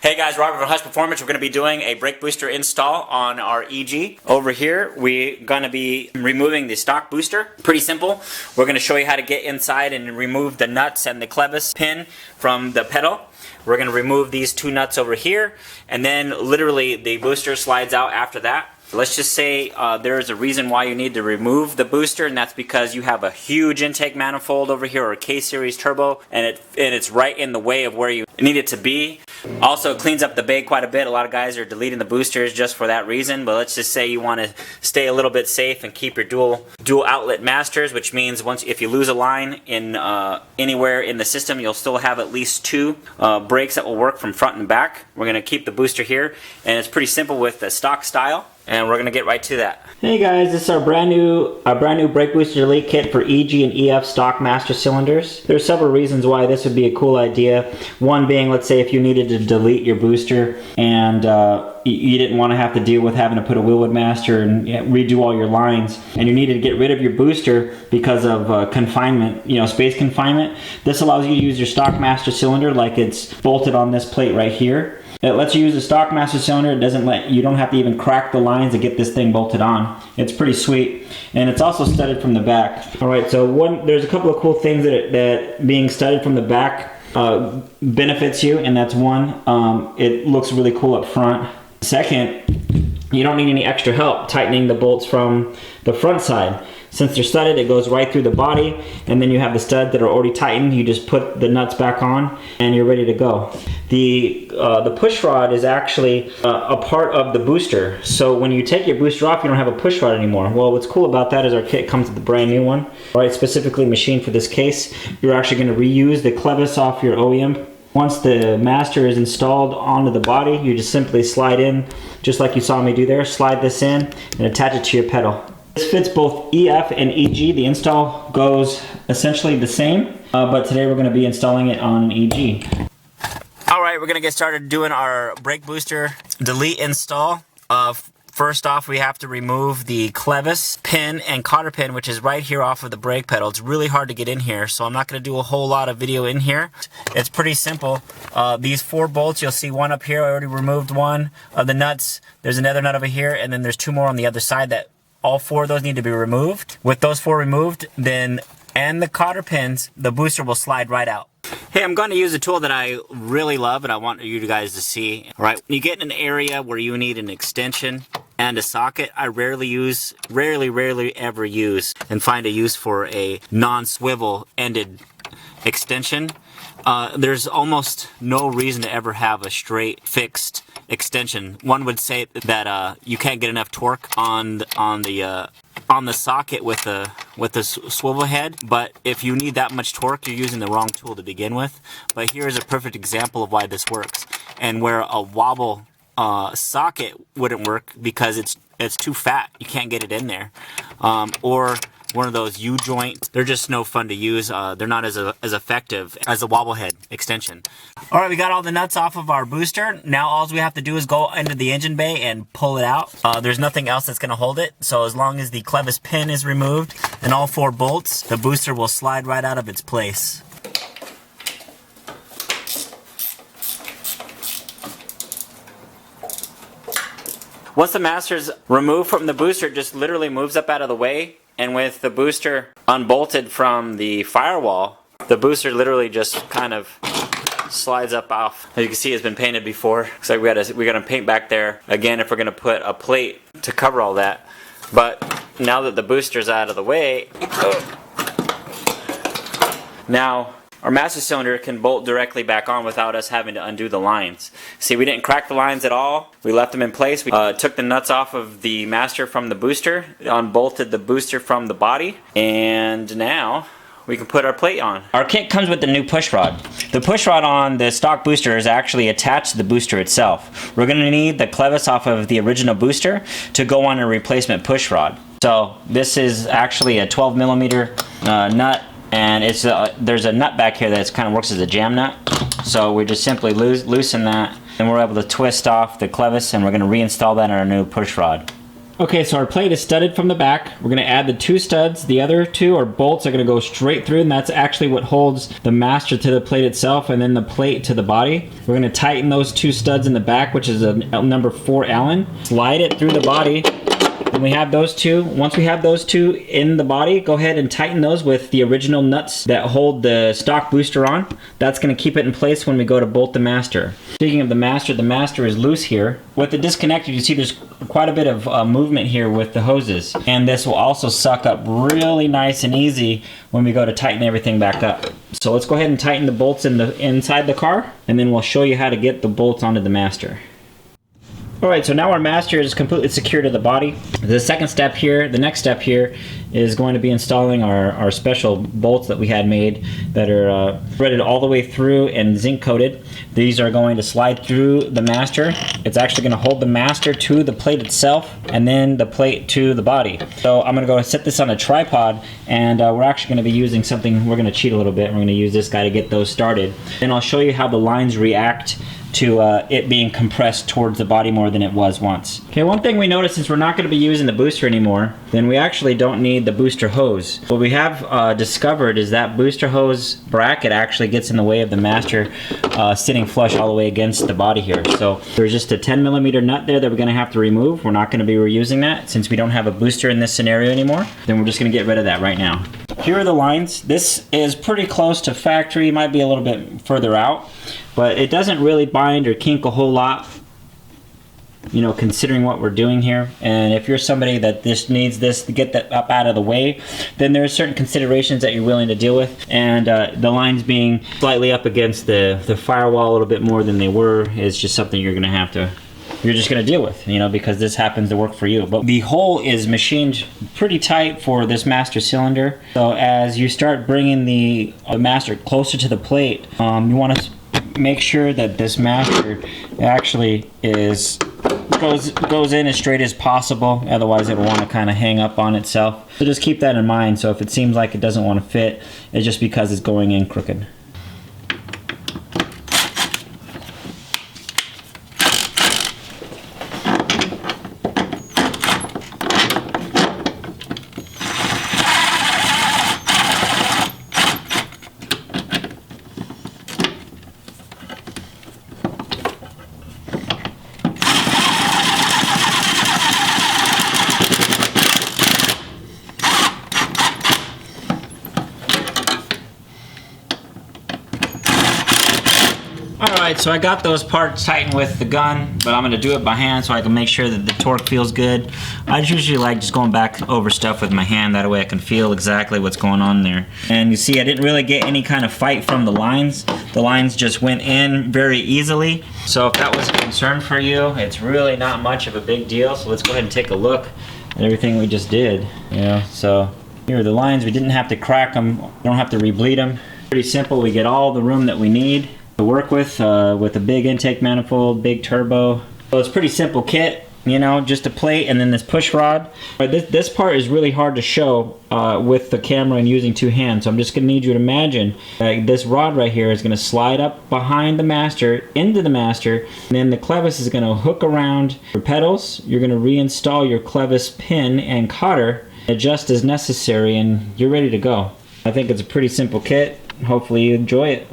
Hey guys, Robert from Hush Performance. We're going to be doing a brake booster install on our EG. Over here, we're going to be removing the stock booster. Pretty simple. We're going to show you how to get inside and remove the nuts and the Clevis pin from the pedal. We're going to remove these two nuts over here, and then literally the booster slides out after that. Let's just say there is a reason why you need to remove the booster, and that's because you have a huge intake manifold over here, or a K-series turbo, and it's right in the way of where you need it to be. Also, it cleans up the bay quite a bit. A lot of guys are deleting the boosters just for that reason, but let's just say you want to stay a little bit safe and keep your dual outlet masters, which means if you lose a line in anywhere in the system, you'll still have at least two brakes that will work from front and back. We're going to keep the booster here, and it's pretty simple with the stock style. And we're gonna get right to that. Hey guys, this is our brand new brake booster delete kit for EG and EF stock master cylinders. There's several reasons why this would be a cool idea. One being, let's say if you needed to delete your booster and you didn't want to have to deal with having to put a wheelwood master and redo all your lines, and you needed to get rid of your booster because of confinement, space confinement. This allows you to use your stock master cylinder like it's bolted on this plate right here. It lets you use a stock master cylinder. You don't have to even crack the lines to get this thing bolted on. It's pretty sweet, and it's also studded from the back. All right, so there's a couple of cool things that being studded from the back benefits you, and that's one, it looks really cool up front. Second, you don't need any extra help tightening the bolts from the front side. Since they're studded, it goes right through the body, and then you have the studs that are already tightened. You just put the nuts back on, and you're ready to go. The push rod is actually a part of the booster. So when you take your booster off, you don't have a push rod anymore. Well, what's cool about that is our kit comes with a brand new one, right? Specifically machined for this case. You're actually going to reuse the Clevis off your OEM. Once the master is installed onto the body, you just simply slide in, just like you saw me do there. Slide this in and attach it to your pedal. This fits both EF and EG. The install goes essentially the same, but today we're going to be installing it on an EG. Alright, we're going to get started doing our brake booster delete install. First off, we have to remove the Clevis pin and Cotter pin, which is right here off of the brake pedal. It's really hard to get in here, so I'm not going to do a whole lot of video in here. It's pretty simple. These 4 bolts, you'll see one up here. I already removed one of the nuts. There's another nut over here, and then there's 2 more on the other side that all 4 of those need to be removed. With those 4 removed, and the Cotter pins, the booster will slide right out. Hey, I'm going to use a tool that I really love and I want you guys to see. All right, when you get in an area where you need an extension and a socket, I rarely ever use and find a use for a non-swivel ended extension. There's almost no reason to ever have a straight fixed extension. One would say that you can't get enough torque on the socket with the swivel head, but if you need that much torque, you're using the wrong tool to begin with. But here's a perfect example of why this works, and where a wobble socket wouldn't work because it's too fat. You can't get it in there, or one of those U-joints. They're just no fun to use. They're not as effective as a wobble head extension. All right, we got all the nuts off of our booster. Now all we have to do is go into the engine bay and pull it out. There's nothing else that's going to hold it. So as long as the Clevis pin is removed and all 4 bolts, the booster will slide right out of its place. Once the master's removed from the booster, it just literally moves up out of the way. And with the booster unbolted from the firewall, the booster literally just kind of slides up off. As you can see, it's been painted before. Looks like we got to paint back there again if we're going to put a plate to cover all that. But now that the booster's out of the way, now our master cylinder can bolt directly back on without us having to undo the lines. See, we didn't crack the lines at all. We left them in place. We took the nuts off of the master from the booster, unbolted the booster from the body, and now we can put our plate on. Our kit comes with the new push rod. The push rod on the stock booster is actually attached to the booster itself. We're going to need the Clevis off of the original booster to go on a replacement push rod. So this is actually a 12mm nut. And there's a nut back here that kind of works as a jam nut. So we just simply loosen that, and we're able to twist off the Clevis, and we're going to reinstall that on our new push rod. Okay, so our plate is studded from the back. We're gonna add the 2 studs. The other 2 are bolts are gonna go straight through, and that's actually what holds the master to the plate itself and then the plate to the body. We're gonna tighten those 2 studs in the back, which is a number 4 Allen. Slide it through the body. When we have those 2, once we have those 2 in the body, go ahead and tighten those with the original nuts that hold the stock booster on. That's going to keep it in place when we go to bolt the master. Speaking of the master is loose here. With the disconnector, you see there's quite a bit of movement here with the hoses. And this will also suck up really nice and easy when we go to tighten everything back up. So let's go ahead and tighten the bolts inside the car, and then we'll show you how to get the bolts onto the master. Alright, so now our master is completely secure to the body. The next step here is going to be installing our special bolts that we had made that are threaded all the way through and zinc coated. These are going to slide through the master. It's actually going to hold the master to the plate itself and then the plate to the body. So I'm going to go set this on a tripod, and we're actually going to be using something. We're going to cheat a little bit. We're going to use this guy to get those started. Then I'll show you how the lines react to it being compressed towards the body more than it was once. Okay, one thing we noticed, since we're not going to be using the booster anymore, then we actually don't need the booster hose. What we have discovered is that booster hose bracket actually gets in the way of the master sitting flush all the way against the body here. So there's just a 10mm nut there that we're going to have to remove. We're not going to be reusing that since we don't have a booster in this scenario anymore. Then we're just going to get rid of that right now. Here are the lines. This is pretty close to factory, might be a little bit further out, but it doesn't really bind or kink a whole lot, you know, considering what we're doing here. And if you're somebody that needs this to get that up out of the way, then there are certain considerations that you're willing to deal with. And the lines being slightly up against the firewall a little bit more than they were is just something you're just gonna deal with, you know, because this happens to work for you. But the hole is machined pretty tight for this master cylinder. So as you start bringing the master closer to the plate, you want to make sure that this master actually goes in as straight as possible. Otherwise, it'll want to kind of hang up on itself. So just keep that in mind. So if it seems like it doesn't want to fit, it's just because it's going in crooked. Alright, so I got those parts tightened with the gun, but I'm going to do it by hand so I can make sure that the torque feels good. I usually like just going back over stuff with my hand, that way I can feel exactly what's going on there. And you see I didn't really get any kind of fight from the lines. The lines just went in very easily. So if that was a concern for you, it's really not much of a big deal. So let's go ahead and take a look at everything we just did. You know, so here are the lines. We didn't have to crack them, don't have to rebleed them. Pretty simple. We get all the room that we need to work with a big intake manifold, big turbo. So it's a pretty simple kit, you know, just a plate and then this push rod. But this part is really hard to show with the camera and using 2 hands. So I'm just gonna need you to imagine that this rod right here is gonna slide up behind the master, into the master, and then the clevis is gonna hook around your pedals. You're gonna reinstall your clevis pin and cotter, adjust as necessary, and you're ready to go. I think it's a pretty simple kit. Hopefully you enjoy it.